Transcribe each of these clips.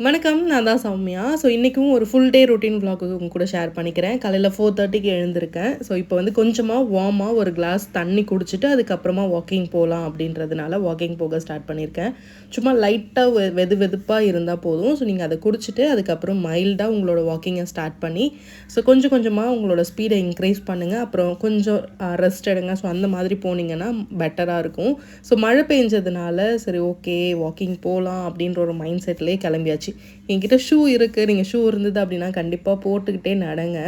வணக்கம். நான் தான் சௌமியா. ஸோ இன்றைக்கும் ஒரு ஃபுல் டே ரொட்டீன் vlog உங்க கூட ஷேர் பண்ணிக்கிறேன். காலையில 4:30க்கு எழுந்திருக்கேன். ஸோ இப்போ வந்து கொஞ்சமா வார்மா ஒரு கிளாஸ் தண்ணி குடிச்சிட்டு, அதுக்கப்புறமா வாக்கிங் போகலாம் அப்படின்றதுனால வாக்கிங் போக ஸ்டார்ட் பண்ணியிருக்கேன். சும்மா லைட்டாக வெது வெதுப்பாக இருந்தால் போதும். ஸோ நீங்கள் அதை குடிச்சிட்டு அதுக்கப்புறம் மைல்டாக உங்களோட வாக்கிங்கை ஸ்டார்ட் பண்ணி, ஸோ கொஞ்சம் கொஞ்சமாக உங்களோட ஸ்பீடை இன்க்ரீஸ் பண்ணுங்கள். அப்புறம் கொஞ்சம் ரெஸ்ட் எடுங்க. ஸோ அந்த மாதிரி போனீங்கன்னா பெட்டராக இருக்கும். ஸோ மழை பெஞ்சதுனால சரி ஓகே வாக்கிங் போகலாம் அப்படின்ற ஒரு மைண்ட் செட்லேயே கிளம்பியாச்சு. என்கிட்ட ஷூ இருக்குது. நீங்கள் ஷூ இருந்தது அப்படின்னா கண்டிப்பாக போட்டுக்கிட்டே நடங்க.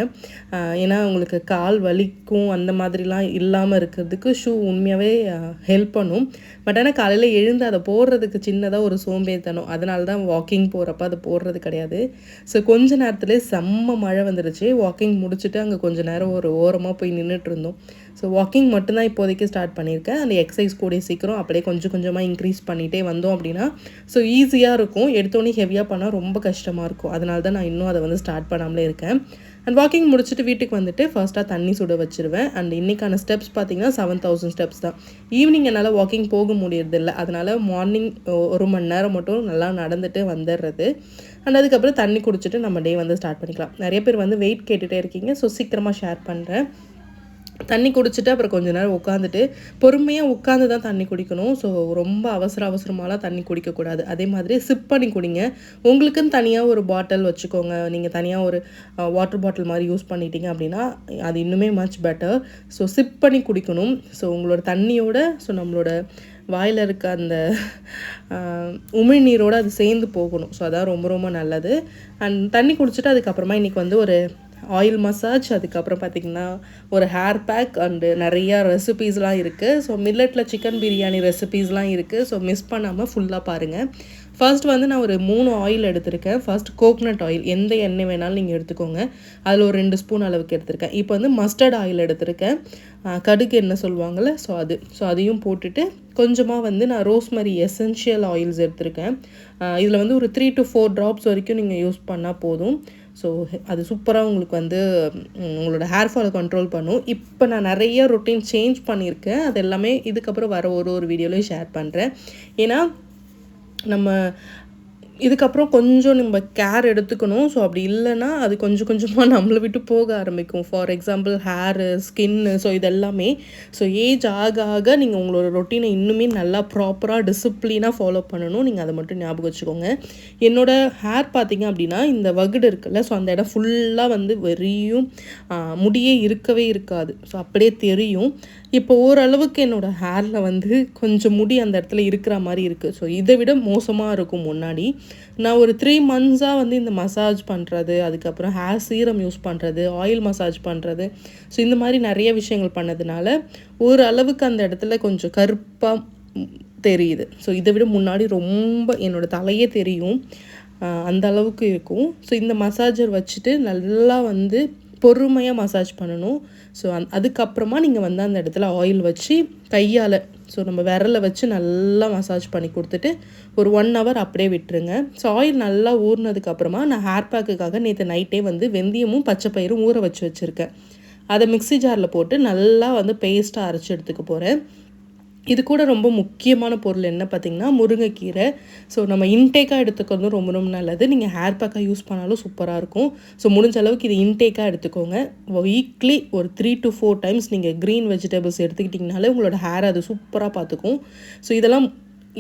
ஏன்னா உங்களுக்கு கால் வலிக்கும் அந்த மாதிரிலாம் இல்லாமல் இருக்கிறதுக்கு ஷூ உண்மையாகவே ஹெல்ப் பண்ணும். பட் ஆனால் காலையில் எழுந்து அதை போடுறதுக்கு சின்னதாக ஒரு சோம்பேறித்தனம். அதனால தான் வாக்கிங் போகிறப்ப அதை போடுறது கிடையாது. ஸோ கொஞ்ச நேரத்துலேயே செம்ம மழை வந்துடுச்சு. வாக்கிங் முடிச்சுட்டு அங்கே கொஞ்சம் நேரம் ஒரு ஓரமாக போய் நின்றுட்டு இருந்தோம். ஸோ வாக்கிங் மட்டும்தான் இப்போதைக்கு ஸ்டார்ட் பண்ணியிருக்கேன். அந்த எக்ஸசைஸ் கூட சீக்கிரம் அப்படியே கொஞ்சம் கொஞ்சமாக இன்க்ரீஸ் பண்ணிகிட்டே வந்தோம் அப்படின்னா ஸோ ஈஸியாக இருக்கும். எடுத்தோடனே ஹெவியாக பண்ணால் ரொம்ப கஷ்டமாக இருக்கும். அதனால தான் நான் இன்னும் அதை வந்து ஸ்டார்ட் பண்ணாமலே இருக்கேன். அண்ட் வாக்கிங் முடிச்சுட்டு வீட்டுக்கு வந்துட்டு ஃபர்ஸ்ட்டாக தண்ணி சுட வச்சுருவேன். அண்ட் இன்றைக்கான ஸ்டெப்ஸ் பார்த்திங்கன்னா 7000 ஸ்டெப்ஸ் தான். ஈவினிங் என்னால் வாக்கிங் போக முடியறதில்ல. அதனால் மார்னிங் 1 மணி நேரம் மட்டும் நல்லா நடந்துட்டு வந்துடுறது. அண்ட் அதுக்கப்புறம் தண்ணி குடிச்சிட்டு நம்ம டே வந்து ஸ்டார்ட் பண்ணிக்கலாம். நிறைய பேர் வந்து வெயிட் கேட்டுகிட்டே இருக்கீங்க. ஸோ சீக்கிரமாக ஷேர் பண்ணுறேன். தண்ணி குடிச்சிட்டு அப்புறம் கொஞ்ச நேரம் உட்காந்துட்டு பொறுமையாக உட்காந்து தான் தண்ணி குடிக்கணும். ஸோ ரொம்ப அவசரமாலாம் தண்ணி குடிக்கக்கூடாது. அதே மாதிரி சிப் பண்ணி குடிங்க. உங்களுக்குன்னு தனியாக ஒரு பாட்டில் வச்சுக்கோங்க. நீங்கள் தனியாக ஒரு வாட்டர் பாட்டில் மாதிரி யூஸ் பண்ணிட்டீங்க அப்படின்னா அது இன்னுமே மச் பெட்டர். ஸோ சிப் பண்ணி குடிக்கணும். ஸோ உங்களோட தண்ணியோட நம்மளோட வாயில் இருக்க அந்த உமிழ்நீரோடு அது சேர்ந்து போகணும். ஸோ அதான் ரொம்ப ரொம்ப நல்லது. அண்ட் தண்ணி குடிச்சிட்டு அதுக்கப்புறமா இன்றைக்கி வந்து ஒரு ஆயில் மசாஜ், அதுக்கப்புறம் பார்த்திங்கன்னா ஒரு ஹேர் பேக் அண்டு நிறையா ரெசிபீஸ்லாம் இருக்குது. ஸோ மில்லட்டில் சிக்கன் பிரியாணி ரெசிபீஸ்லாம் இருக்குது. ஸோ மிஸ் பண்ணாமல் ஃபுல்லாக பாருங்கள். ஃபர்ஸ்ட் வந்து நான் ஒரு 3 ஆயில் எடுத்திருக்கேன். ஃபர்ஸ்ட் கோக்னட் ஆயில், எந்த எண்ணெய் வேணாலும் நீங்கள் எடுத்துக்கோங்க. அதில் ஒரு 2 ஸ்பூன் அளவுக்கு எடுத்திருக்கேன். இப்போ வந்து மஸ்டர்ட் ஆயில் எடுத்திருக்கேன். கடுகு எண்ணெய் சொல்லுவாங்கள்ல, ஸோ அதையும் போட்டுட்டு கொஞ்சமாக வந்து நான் ரோஸ்மரி எசென்ஷியல் ஆயில்ஸ் எடுத்திருக்கேன். இதில் வந்து ஒரு 3 to 4 ட்ராப்ஸ் வரைக்கும் நீங்கள் யூஸ் பண்ணால் போதும். ஸோ அது சூப்பராக உங்களுக்கு வந்து உங்களோட ஹேர் ஃபாலை கண்ட்ரோல் பண்ணும். இப்போ நான் நிறைய ரொட்டீன் சேஞ்ச் பண்ணியிருக்கேன். அது எல்லாமே இதுக்கப்புறம் வர ஒரு வீடியோலையும் ஷேர் பண்ணுறேன். ஏன்னா நம்ம இதுக்கப்புறம் கொஞ்சம் நம்ம கேர் எடுத்துக்கணும். ஸோ அப்படி இல்லைன்னா அது கொஞ்சம் கொஞ்சமாக நம்மளை விட்டு போக ஆரம்பிக்கும். For example hair, skin, so இதெல்லாமே. ஸோ ஏஜ் ஆக ஆக நீங்கள் உங்களோட ரொட்டீனை இன்னுமே நல்லா ப்ராப்பராக டிசிப்ளினாக ஃபாலோ பண்ணணும். நீங்கள் அதை மட்டும் ஞாபகம் வச்சுக்கோங்க. என்னோடய ஹேர் பார்த்திங்க அப்படின்னா இந்த வகுடு இருக்குல்ல, ஸோ அந்த இடம் ஃபுல்லாக வந்து வெறியும் முடியே இருக்கவே இருக்காது. ஸோ அப்படியே தெரியும். இப்போ ஓரளவுக்கு என்னோடய ஹேரில் வந்து கொஞ்சம் முடி அந்த இடத்துல இருக்கிற மாதிரி இருக்குது. ஸோ இதை விட மோசமாக இருக்கும் முன்னாடி. நான் ஒரு 3 மந்த்ஸாக வந்து இந்த மசாஜ் பண்ணுறது, அதுக்கப்புறம் ஹேர் சீரம் யூஸ் பண்ணுறது, ஆயில் மசாஜ் பண்ணுறது, ஸோ இந்த மாதிரி நிறைய விஷயங்கள் பண்ணதுனால ஓரளவுக்கு அந்த இடத்துல கொஞ்சம் கருப்பாக தெரியுது. ஸோ இதை விட முன்னாடி ரொம்ப என்னோடய தலையே தெரியும், அந்த அளவுக்கு இருக்கும். ஸோ இந்த மசாஜர் வச்சுட்டு நல்லா வந்து பொறுமையாக மசாஜ் பண்ணணும். ஸோ அதுக்கப்புறமா நீங்கள் வந்து அந்த இடத்துல ஆயில் வச்சு கையால், ஸோ நம்ம விரலை வச்சு நல்லா மசாஜ் பண்ணி கொடுத்துட்டு ஒரு 1 hour அப்படியே விட்டுருங்க. ஸோ ஆயில் நல்லா ஊறினதுக்கப்புறமா நான் ஹேர் பேக்குக்காக நேற்று நைட்டே வந்து வெந்தயமும் பச்சை பயிரும் ஊற வச்சுருக்கேன். அதை மிக்ஸி ஜாரில் போட்டு நல்லா வந்து பேஸ்ட்டாக அரைச்சி எடுத்துக்க போகிறேன். இது கூட ரொம்ப முக்கியமான பொருள் என்ன பார்த்திங்கன்னா முருங்கைக்கீரை. ஸோ நம்ம இன்டேக்காக எடுத்துக்கிறது ரொம்ப ரொம்ப நல்லது. நீங்கள் ஹேர் பேக்காக யூஸ் பண்ணாலும் சூப்பராக இருக்கும். ஸோ முடிஞ்ச அளவுக்கு இது இன்டேக்காக எடுத்துக்கோங்க. வீக்லி ஒரு 3 to 4 டைம்ஸ் நீங்கள் க்ரீன் வெஜிடபிள்ஸ் எடுத்துக்கிட்டிங்கனாலே உங்களோட ஹேர் அது சூப்பராக பார்த்துக்கும். ஸோ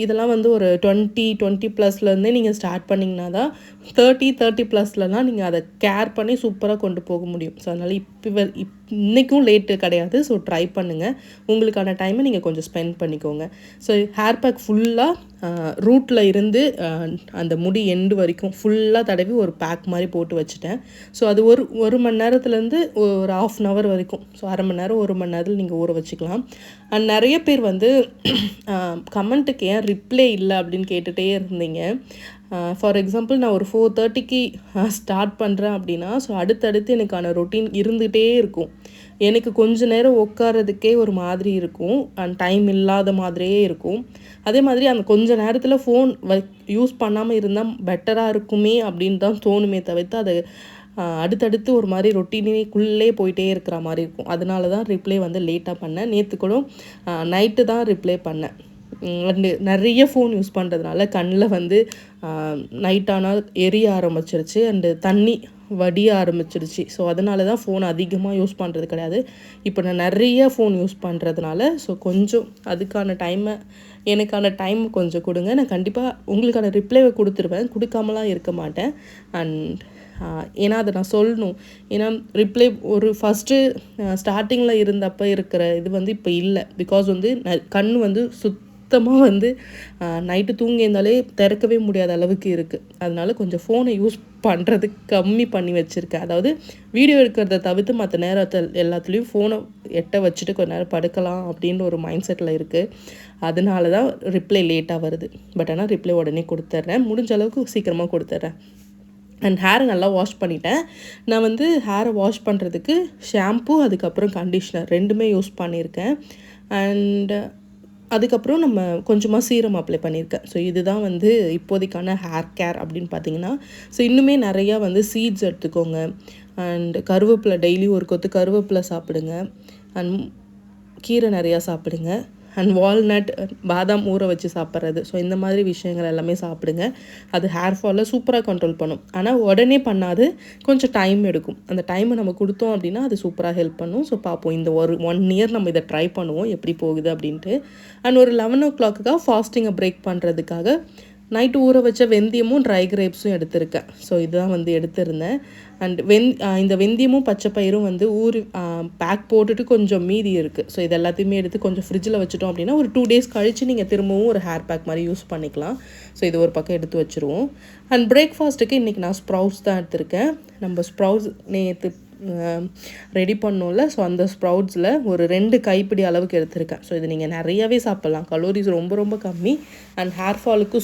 இதெல்லாம் வந்து ஒரு 20 ப்ளஸ்லேருந்தே நீங்கள் ஸ்டார்ட் பண்ணிங்கன்னா தான் 30 ப்ளஸ்லலாம் நீங்கள் அதை கேர் பண்ணி சூப்பராக கொண்டு போக முடியும். ஸோ அதனால் இன்றைக்கும் லேட்டு கிடையாது. ஸோ ட்ரை பண்ணுங்கள். உங்களுக்கான டைமை நீங்கள் கொஞ்சம் ஸ்பெண்ட் பண்ணிக்கோங்க. ஸோ ஹேர் பேக் ஃபுல்லாக ரூட்டில் இருந்து அந்த முடி எண்டு வரைக்கும் ஃபுல்லாக தடவி ஒரு பேக் மாதிரி போட்டு வச்சுட்டேன். ஸோ அது ஒரு மணி நேரத்துலேருந்து ஒரு 1/2 hour வரைக்கும், ஸோ அரை மணி நேரம் 1 மணி நேரத்தில் நீங்கள் ஊற வச்சுக்கலாம். அண்ட் நிறைய பேர் வந்து கமெண்ட்டுக்கு ஏன் ரிப்ளை இல்லை அப்படின்னு கேட்டுகிட்டே இருந்தீங்க. ஃபார் எக்ஸாம்பிள் நான் ஒரு 4:30க்கு ஸ்டார்ட் பண்ணுறேன் அப்படின்னா ஸோ அடுத்தடுத்து எனக்கான ரொட்டீன் இருந்துகிட்டே இருக்கும். எனக்கு கொஞ்ச நேரம் உட்காரதுக்கே ஒரு மாதிரி இருக்கும் அண்ட் டைம் இல்லாத மாதிரியே இருக்கும். அதே மாதிரி அந்த கொஞ்ச நேரத்தில் ஃபோன் யூஸ் பண்ணாமல் இருந்தால் பெட்டராக இருக்குமே அப்படின்னு தான் தோணுமே தவிர்த்து அது அடுத்தடுத்து ஒரு மாதிரி ரொட்டீனுக்குள்ளே போயிட்டே இருக்கிற மாதிரி இருக்கும். அதனால தான் ரிப்ளை வந்து லேட்டாக பண்ணேன். நேற்று கூட நைட்டு தான் ரிப்ளை பண்ணேன். அண்டு நிறைய ஃபோன் யூஸ் பண்ணுறதுனால கண்ணில் வந்து நைட் ஆனால் எரிய ஆரம்பிச்சிருச்சு அண்டு தண்ணி வடிய ஆரம்பிச்சிருச்சு. ஸோ அதனால தான் ஃபோன் அதிகமாக யூஸ் பண்ணுறது கிடையாது. இப்போ நான் நிறைய ஃபோன் யூஸ் பண்ணுறதுனால ஸோ கொஞ்சம் அதுக்கான எனக்கான டைம் கொஞ்சம் கொடுங்க. நான் கண்டிப்பாக உங்களுக்கான ரிப்ளைவை கொடுத்துருவேன், கொடுக்காமலாம் இருக்க மாட்டேன். அண்ட் ஏன்னா அதை நான் சொல்லணும். ஏன்னா ரிப்ளை ஒரு ஃபஸ்ட்டு ஸ்டார்டிங்கில் இருந்தப்போ இருக்கிற இது வந்து இப்போ இல்லை. பிகாஸ் வந்து கண் வந்து சுத்தமாக வந்து நைட்டு தூங்கி இருந்தாலே திறக்கவே முடியாத அளவுக்கு இருக்குது. அதனால கொஞ்சம் ஃபோனை யூஸ் பண்ணுறது கம்மி பண்ணி வச்சுருக்கேன். அதாவது வீடியோ எடுக்கிறத தவிர்த்து மற்ற நேரத்தில் எல்லாத்துலேயும் ஃபோனை எட்ட வச்சுட்டு கொஞ்ச நேரம் படுக்கலாம் அப்படின்ற ஒரு மைண்ட் செட்டில் இருக்குது. அதனால தான் ரிப்ளை லேட்டாக வருது. பட் ஆனால் ரிப்ளை உடனே கொடுத்துட்றேன், முடிஞ்ச அளவுக்கு சீக்கிரமாக கொடுத்துட்றேன். அண்ட் ஹேரை நல்லா வாஷ் பண்ணிட்டேன். நான் வந்து ஹேரை வாஷ் பண்ணுறதுக்கு ஷாம்பு அதுக்கப்புறம் கண்டிஷ்னர் ரெண்டுமே யூஸ் பண்ணியிருக்கேன். அண்டு அதுக்கப்புறம் நம்ம கொஞ்சமாக சீரம் அப்ளை பண்ணியிருக்கேன். ஸோ இதுதான் வந்து இப்போதைக்கான ஹேர் கேர் அப்படின்னு பார்த்தீங்கன்னா. ஸோ இன்னுமே நிறையா வந்து சீட்ஸ் எடுத்துக்கோங்க. அண்ட் கருவேப்பிலை டெய்லி ஒரு கொத்து கருவேப்பிலை சாப்பிடுங்க. அண்ட் கீரை நிறையா சாப்பிடுங்க. அண்ட் வால்நட் பாதாம் ஊற வச்சு சாப்பிட்றது. ஸோ இந்த மாதிரி விஷயங்கள் எல்லாமே சாப்பிடுங்க. அது ஹேர் ஃபாலில் சூப்பராக கண்ட்ரோல் பண்ணும். ஆனால் உடனே பண்ணாது, கொஞ்சம் டைம் எடுக்கும். அந்த டைமை நம்ம கொடுத்தோம் அப்படின்னா அது சூப்பராக ஹெல்ப் பண்ணும். ஸோ பார்ப்போம், இந்த 1 இயர் நம்ம இதை ட்ரை பண்ணுவோம் எப்படி போகுது அப்படின்ட்டு. அண்ட் ஒரு 11 o'clock ஃபாஸ்டிங்கை பிரேக் பண்ணுறதுக்காக நைட்டு ஊற வச்ச வெந்தயமும் ட்ரை கிரேப்ஸும் எடுத்திருக்கேன். ஸோ இதுதான் வந்து எடுத்திருந்தேன். அண்ட் இந்த வெந்தயமும் பச்சை பயிரும் வந்து பேக் போட்டுட்டு கொஞ்சம் மீதி இருக்குது. ஸோ இது எல்லாத்தையுமே எடுத்து கொஞ்சம் ஃப்ரிட்ஜில் வச்சுட்டோம் அப்படின்னா ஒரு 2 days கழித்து நீங்கள் திரும்பவும் ஒரு ஹேர் பேக் மாதிரி யூஸ் பண்ணிக்கலாம். ஸோ இது ஒரு பக்கம் எடுத்து வச்சுருவோம். அண்ட் பிரேக்ஃபாஸ்ட்டுக்கு இன்றைக்கி நான் ஸ்ப்ரவுட்ஸ் தான் எடுத்திருக்கேன். நம்ம ஸ்ப்ரவுட்ஸ் நேற்று ரெடி பண்ணோம்ல, ஸோ அந்த ஸ்ப்ரவுட்ஸில் ஒரு 2 கைப்பிடி அளவுக்கு எடுத்திருக்கேன். ஸோ இது நீங்கள் நிறையாவே சாப்பிட்லாம், கலோரிஸ் ரொம்ப ரொம்ப கம்மி. அண்ட் ஹேர் ஃபாலுக்கு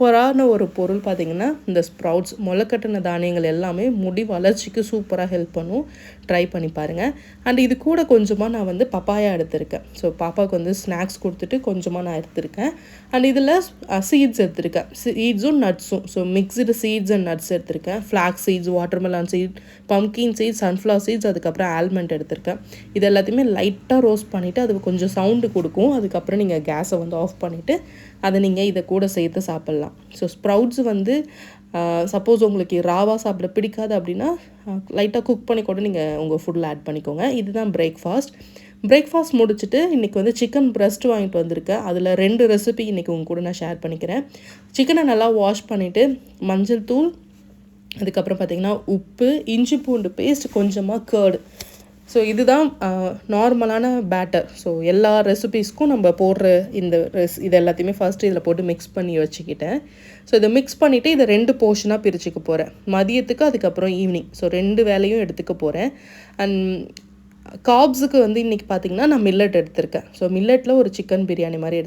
சூப்பரான ஒரு பொருள் பார்த்திங்கன்னா இந்த ஸ்ப்ரவுட்ஸ். முளைக்கட்டின தானியங்கள் எல்லாமே முடி வளர்ச்சிக்கு சூப்பராக ஹெல்ப் பண்ணும். ட்ரை பண்ணி பாருங்கள். அண்ட் இது கூட கொஞ்சமாக நான் வந்து பப்பாயா எடுத்திருக்கேன். ஸோ பாப்பாவுக்கு வந்து ஸ்நாக்ஸ் கொடுத்துட்டு கொஞ்சமாக நான் எடுத்திருக்கேன். அண்ட் இதில் சீட்ஸ் எடுத்திருக்கேன், சீட்ஸும் நட்ஸும். So mixed seeds and nuts எடுத்திருக்கேன். Flax seeds, watermelon seed, pumpkin seeds, sunflower seeds, அதுக்கப்புறம் ஆல்மண்ட் எடுத்திருக்கேன். இது எல்லாத்தையுமே லைட்டாக ரோஸ்ட் பண்ணிவிட்டு அது கொஞ்சம் சவுண்டு கொடுக்கும். அதுக்கப்புறம் நீங்கள் கேஸை வந்து ஆஃப் பண்ணிவிட்டு அதை நீங்கள் இதை கூட சேர்த்து சாப்பிட்லாம். ஸோ ஸ்ப்ரவுட்ஸ் வந்து சப்போஸ் உங்களுக்கு ராவாக சாப்பிட பிடிக்காது அப்படின்னா லைட்டாக குக் பண்ணி கூட நீங்கள் உங்கள் ஃபுட்டில் ஆட் பண்ணிக்கோங்க. இதுதான் பிரேக்ஃபாஸ்ட் முடிச்சுட்டு இன்றைக்கி வந்து சிக்கன் பிரஸ்ட் வாங்கிட்டு வந்திருக்கேன். அதில் 2 ரெசிபி இன்றைக்கி உங்கள் கூட நான் ஷேர் பண்ணிக்கிறேன். சிக்கனை நல்லா வாஷ் பண்ணிவிட்டு மஞ்சள் தூள், அதுக்கப்புறம் பார்த்திங்கன்னா உப்பு, இஞ்சி பூண்டு பேஸ்ட், கொஞ்சமாக கர்டு. ஸோ இதுதான் நார்மலான பேட்டர். ஸோ எல்லா ரெசிபீஸ்க்கும் நம்ம போடுற இது எல்லாத்தையுமே ஃபஸ்ட்டு இதில் போட்டு மிக்ஸ் பண்ணி வச்சுக்கிட்டேன். ஸோ இதை மிக்ஸ் பண்ணிவிட்டு இதை 2 போர்ஷனாக பிரிச்சுக்க போகிறேன். மதியத்துக்கு அதுக்கப்புறம் ஈவினிங். ஸோ 2 வேலையும் எடுத்துக்க போகிறேன். அண்ட் காப்ஸுக்கு வந்து இன்றைக்கி பார்த்திங்கன்னா நான் மில்லட் எடுத்திருக்கேன். ஸோ மில்லட்டில் ஒரு சிக்கன் பிரியாணி மாதிரி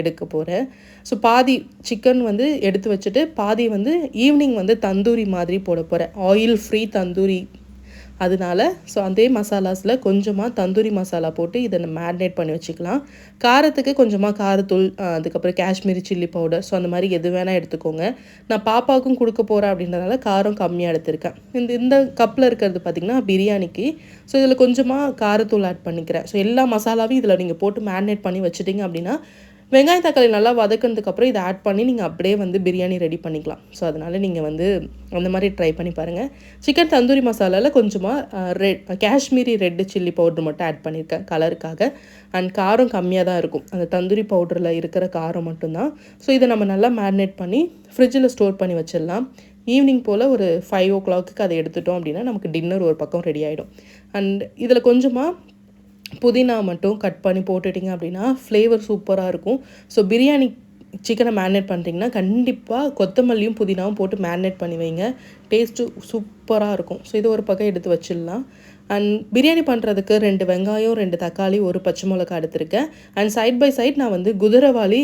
எடுக்க போகிறேன். ஸோ பாதி சிக்கன் வந்து எடுத்து வச்சுட்டு பாதி வந்து ஈவினிங் வந்து தந்தூரி மாதிரி போட போகிறேன். Oil free tandoori. அதனால ஸோ அதே மசாலாஸில் கொஞ்சமாக தந்தூரி மசாலா போட்டு இதை மேரினேட் பண்ணி வச்சுக்கலாம். காரத்துக்கு கொஞ்சமாக காரத்தூள், அதுக்கப்புறம் காஷ்மீரி சில்லி பவுடர். ஸோ அந்த மாதிரி எது வேணால் எடுத்துக்கோங்க. நான் பாப்பாவுக்கும் கொடுக்க போகிறேன் அப்படின்றதால காரம் கம்மியாக எடுத்திருக்கேன். இந்த கப்பில் இருக்கிறது பார்த்திங்கன்னா பிரியாணிக்கு. ஸோ இதில் கொஞ்சமாக காரத்தூள் ஆட் பண்ணிக்கிறேன். ஸோ எல்லா மசாலாவையும் இதில் நீங்கள் போட்டு மேரினேட் பண்ணி வச்சுட்டிங்க அப்படின்னா வெங்காயம் தக்காளி நல்லா வதக்கினதுக்கப்புறம் இதை ஆட் பண்ணி நீங்கள் அப்படியே வந்து பிரியாணி ரெடி பண்ணிக்கலாம். ஸோ அதனால் நீங்கள் வந்து அந்த மாதிரி ட்ரை பண்ணி பாருங்கள். சிக்கன் தந்தூரி மசாலாவில் கொஞ்சமாக காஷ்மீரி ரெட்டு சில்லி பவுட்ரு மட்டும் ஆட் பண்ணியிருக்கேன் கலருக்காக. அண்ட் காரம் கம்மியாக தான் இருக்கும், அந்த தந்தூரி பவுடரில் இருக்கிற காரம் மட்டும்தான். ஸோ இதை நம்ம நல்லா மேரினேட் பண்ணி ஃப்ரிட்ஜில் ஸ்டோர் பண்ணி வச்சிடலாம். ஈவினிங் போல் ஒரு 5 o'clock அதை எடுத்துட்டோம் அப்படின்னா நமக்கு டின்னர் ஒரு பக்கம் ரெடி ஆகிடும். அண்ட் இதில் கொஞ்சமாக புதினா மட்டும் கட் பண்ணி போட்டுட்டிங்க அப்படின்னா ஃப்ளேவர் சூப்பராக இருக்கும். ஸோ பிரியாணி சிக்கனை மேரினேட் பண்ணுறீங்கன்னா கண்டிப்பாக கொத்தமல்லியும் புதினாவும் போட்டு மேரினேட் பண்ணி வைங்க. டேஸ்ட்டு சூப்பராக இருக்கும். ஸோ இது ஒரு பக்கம் எடுத்து வச்சிடலாம். அண்ட் பிரியாணி பண்ணுறதுக்கு 2 வெங்காயம், 2 தக்காளி, 1 பச்சை மிளகாய் எடுத்திருக்கேன். அண்ட் சைட் பை சைட் நான் வந்து குதிரவாளி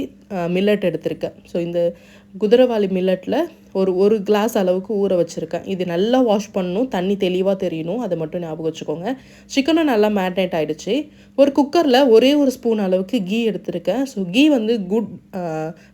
மில்லட் எடுத்திருக்கேன். ஸோ இந்த குதிரவாளி மில்லட்டில் ஒரு கிளாஸ் அளவுக்கு ஊற வச்சுருக்கேன். இது நல்லா வாஷ் பண்ணணும், தண்ணி தெளிவாக தெரியணும், அதை மட்டும் ஞாபகம் வச்சுக்கோங்க. சிக்கனும் நல்லா மேரினேட் ஆகிடுச்சு. ஒரு குக்கரில் ஒரே ஒரு ஸ்பூன் அளவுக்கு கீ எடுத்திருக்கேன். ஸோ கீ வந்து குட்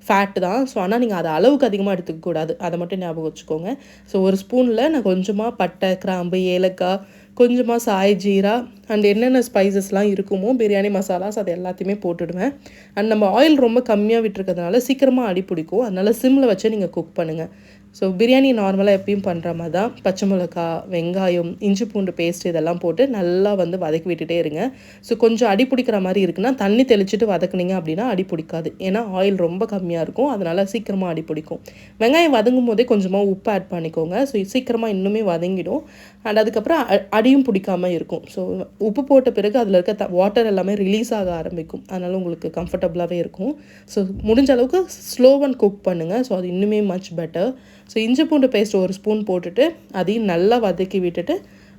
ஃபேட் தான். ஸோ ஆனால் நீங்கள் அதை அளவுக்கு அதிகமாக எடுத்துக்கக்கூடாது, அதை மட்டும் ஞாபகம் வச்சுக்கோங்க. ஸோ ஒரு ஸ்பூனில் நான் கொஞ்சமாக பட்டை, கிராம்பு, ஏலக்காய், கொஞ்சமாக சாய் ஜீரா அண்ட் என்னென்ன ஸ்பைசஸ்லாம் இருக்குமோ பிரியாணி மசாலாஸ் அது எல்லாத்தையுமே போட்டுடுவேன். அண்ட் நம்ம ஆயில் ரொம்ப கம்மியாக விட்டுருக்கிறதுனால சீக்கிரமாக அடி பிடிக்கும். அதனால் சிம்மில் வச்சு நீங்கள் குக் பண்ணுங்கள். ஸோ பிரியாணி நார்மலாக எப்பயும் பண்ணுற மாதிரி தான் பச்சை மிளகா, வெங்காயம், இஞ்சி பூண்டு பேஸ்ட் இதெல்லாம் போட்டு நல்லா வந்து வதக்கி விட்டுட்டே இருங்க. ஸோ கொஞ்சம் அடி பிடிக்கிற மாதிரி இருக்குன்னா தண்ணி தெளிச்சுட்டு வதக்குனீங்க அப்படின்னா அடி பிடிக்காது. ஏன்னா ஆயில் ரொம்ப கம்மியாக இருக்கும், அதனால் சீக்கிரமாக அடி பிடிக்கும். வெங்காயம் வதங்கும் போதே கொஞ்சமாக உப்பு ஆட் பண்ணிக்கோங்க. ஸோ சீக்கிரமாக இன்னுமே வதங்கிடும். அண்ட் அதுக்கப்புறம் அடியும் பிடிக்காமல் இருக்கும். ஸோ உப்பு போட்ட பிறகு அதில் இருக்க வாட்டர் எல்லாமே ரிலீஸ் ஆக ஆரம்பிக்கும். அதனால் உங்களுக்கு கம்ஃபர்டபுளாகவே இருக்கும். ஸோ முடிஞ்ச அளவுக்கு ஸ்லோ அண்ட் குக் பண்ணுங்கள். ஸோ அது இன்னுமே மச் பெட்டர். ஸோ இஞ்சி பூண்டு பேஸ்ட் ஒரு ஸ்பூன் போட்டுட்டு அதையும் நல்லா வதக்கி விட்டுட்டு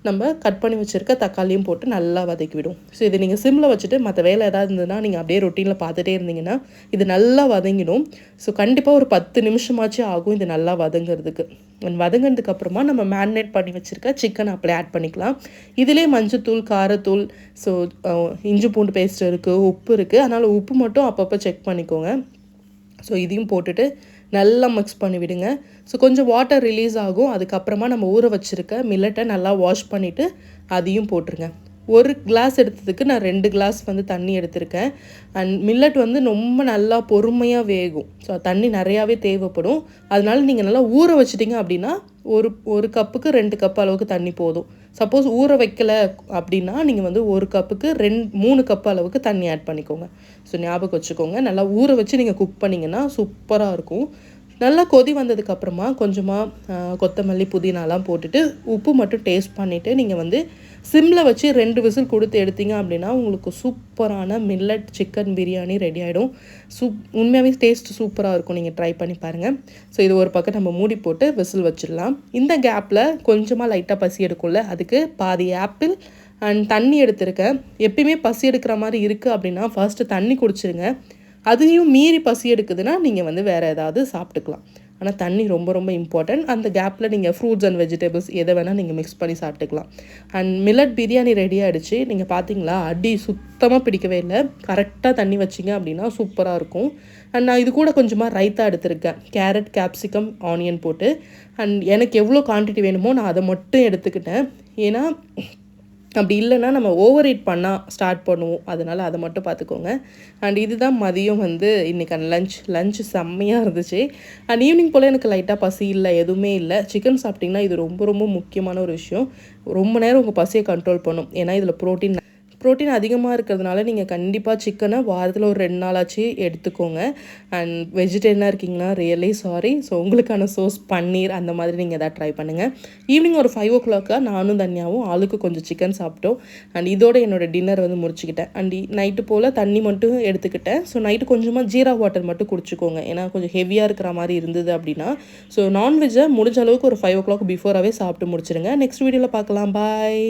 நம்ம கட் பண்ணி வச்சுருக்க தக்காளியும் போட்டு நல்லா வதக்கி விடும். ஸோ இது நீங்கள் சிம்மில் வச்சுட்டு மற்ற வேலை ஏதாவது இருந்ததுன்னா நீங்கள் அப்படியே ரொட்டீனில் பார்த்துட்டே இருந்தீங்கன்னா இது நல்லா வதங்கிடும். ஸோ கண்டிப்பாக ஒரு 10 நிமிஷமாச்சும் ஆகும் இது நல்லா வதங்கிறதுக்கு. வதங்கினதுக்கு அப்புறமா நம்ம மேரினேட் பண்ணி வச்சுருக்க சிக்கன் அப்படியே ஆட் பண்ணிக்கலாம். இதிலே மஞ்சத்தூள், காரத்தூள், ஸோ இஞ்சி பூண்டு பேஸ்ட் இருக்குது, உப்பு இருக்குது. அதனால் உப்பு மட்டும் அப்பப்போ செக் பண்ணிக்கோங்க. ஸோ இதையும் போட்டுட்டு நல்லா மிக்ஸ் பண்ணி விடுங்க. ஸோ கொஞ்சம் வாட்டர் ரிலீஸ் ஆகும். அதுக்கப்புறமா நம்ம ஊற வச்சுருக்க மில்லட்டை நல்லா வாஷ் பண்ணிவிட்டு அதையும் போட்டுருங்க. ஒரு கிளாஸ் எடுத்ததுக்கு நான் 2 கிளாஸ் வந்து தண்ணி எடுத்திருக்கேன். அண்ட் மில்லட் வந்து ரொம்ப நல்லா பொறுமையாக வேகும். ஸோ தண்ணி நிறையாவே தேவைப்படும். அதனால நீங்கள் நல்லா ஊற வச்சிட்டிங்க அப்படின்னா ஒரு கப்புக்கு 2 கப் அளவுக்கு தண்ணி போதும். சப்போஸ் ஊற வைக்கலை அப்படின்னா நீங்கள் வந்து 1 கப்புக்கு 3 கப் அளவுக்கு தண்ணி ஆட் பண்ணிக்கோங்க. ஸோ ஞாபகம் வச்சுக்கோங்க. நல்லா ஊற வச்சு நீங்கள் குக் பண்ணிங்கன்னா சூப்பராக இருக்கும். நல்லா கொதி வந்ததுக்கப்புறமா கொஞ்சமாக கொத்தமல்லி, புதினாலாம் போட்டுட்டு உப்பு மட்டும் டேஸ்ட் பண்ணிவிட்டு நீங்கள் வந்து சிம்மில் வச்சு 2 விசில் கொடுத்து எடுத்தீங்க அப்படின்னா உங்களுக்கு சூப்பரான மில்லட் சிக்கன் பிரியாணி ரெடி ஆகிடும். உண்மையாகவே டேஸ்ட் சூப்பராக இருக்கும். நீங்கள் ட்ரை பண்ணி பாருங்கள். ஸோ இது ஒரு பக்கம் நம்ம மூடி போட்டு விசில் வச்சிடலாம். இந்த கேப்பில் கொஞ்சமாக லைட்டாக பசி எடுக்கும்ல, அதுக்கு பாதி ஆப்பிள் அண்ட் தண்ணி எடுத்திருக்கேன். எப்பயுமே பசி எடுக்கிற மாதிரி இருக்குது அப்படின்னா ஃபர்ஸ்ட்டு தண்ணி குடிச்சிருங்க. அதையும் மீறி பசி எடுக்குதுன்னா நீங்கள் வந்து வேறு ஏதாவது சாப்பிட்டுக்கலாம். ஆனால் தண்ணி ரொம்ப ரொம்ப இம்பார்ட்டன்ட். அந்த கேப்பில் நீங்கள் ஃப்ரூட்ஸ் அண்ட் வெஜிடபிள்ஸ் எதை வேணால் நீங்கள் மிக்ஸ் பண்ணி சாப்பிட்டுக்கலாம். அண்ட் மில்லட் பிரியாணி ரெடி ஆகிடுச்சு. நீங்கள் பார்த்தீங்களா, அடி சுத்தமாக பிடிக்கவே இல்லை. கரெக்டாக தண்ணி வச்சிங்க அப்படின்னா சூப்பராக இருக்கும். அண்ட் நான் இது கூட கொஞ்சமாக ரைத்தா எடுத்திருக்கேன். கேரட், கேப்சிகம், ஆனியன் போட்டு. அண்ட் எனக்கு எவ்வளோ குவான்டிட்டி வேணுமோ நான் அதை மட்டும் எடுத்துக்கிட்டேன். ஏன்னா அப்படி இல்லைன்னா நம்ம ஓவர் ஈட் பண்ணால் ஸ்டார்ட் பண்ணுவோம். அதனால் அதை மட்டும் பார்த்துக்கோங்க. அண்ட் இதுதான் மதியம் வந்து இன்றைக்கான லஞ்சு செம்மையாக இருந்துச்சு. அண்ட் ஈவினிங் போல் எனக்கு லைட்டாக பசி இல்லை, எதுவுமே இல்லை. சிக்கன் சாப்பிட்டிங்கன்னா இது ரொம்ப ரொம்ப முக்கியமான ஒரு விஷயம். ரொம்ப நேரம் உங்கள் பசியை கண்ட்ரோல் பண்ணும். ஏன்னா இதில் ப்ரோட்டீன் அதிகமாக இருக்கிறதுனால நீங்கள் கண்டிப்பாக சிக்கனை வாரத்தில் ஒரு 2 நாளாச்சு எடுத்துக்கோங்க. அண்ட் வெஜிடேரியனாக இருக்கீங்கன்னா ரியலி சாரி. ஸோ உங்களுக்கான சோஸ் பன்னீர் அந்த மாதிரி நீங்கள் எதாவது ட்ரை பண்ணுங்கள். ஈவினிங் ஒரு 5 o'clock நானும் தனியாகவும் ஆளுக்கு கொஞ்சம் சிக்கன் சாப்பிட்டோம். அண்ட் இதோட என்னோடய டின்னர் வந்து முடிச்சுக்கிட்டேன். அண்ட் நைட்டு போல் தண்ணி மட்டும் எடுத்துக்கிட்டேன். ஸோ நைட்டு கொஞ்சமாக ஜீரா வாட்டர் மட்டும் குடிச்சிக்கோங்க. ஏன்னா கொஞ்சம் ஹெவியாக இருக்கிற மாதிரி இருந்தது அப்படின்னா. ஸோ நான்வெஜ்ஜை முடிஞ்ச அளவுக்கு ஒரு 5 o'clock பிஃபோராகவே சாப்பிட்டு முடிச்சிடுங்க. நெக்ஸ்ட் வீடியோவில் பார்க்கலாம். பாய்.